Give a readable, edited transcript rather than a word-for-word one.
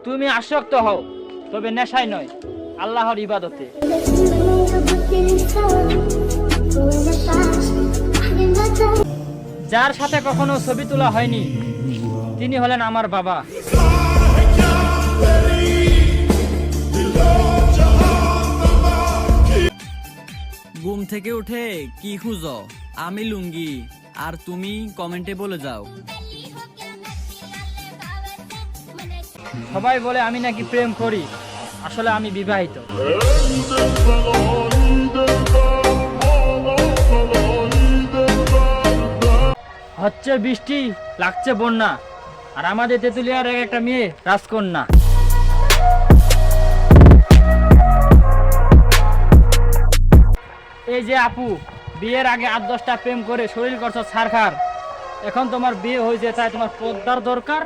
তুমি আসক্ত হও, তবে নেশায় নয়, আল্লাহর ইবাদতে। যার সাথে কখনো ছবি তোলা হয়নি তিনি হলেন আমার বাবা। ঘুম থেকে উঠে কি খুঁজো? আমি লুঙ্গি, আর তুমি কমেন্টে বলে যাও। সবাই বলে আমি নাকি প্রেম করি, আসলে আমি বিবাহিত। হচ্ছে বৃষ্টি, লাগছে বন্যা, আর আমাদের তেঁতুলিয়ার একটা মেয়ে রাজকন্যা। এই যে আপু, বিয়ের আগে 8-10টা প্রেম করে শরীর করছো ছারখার, এখন তোমার বিয়ে হয়েছে, তাই তোমার পর্দার দরকার।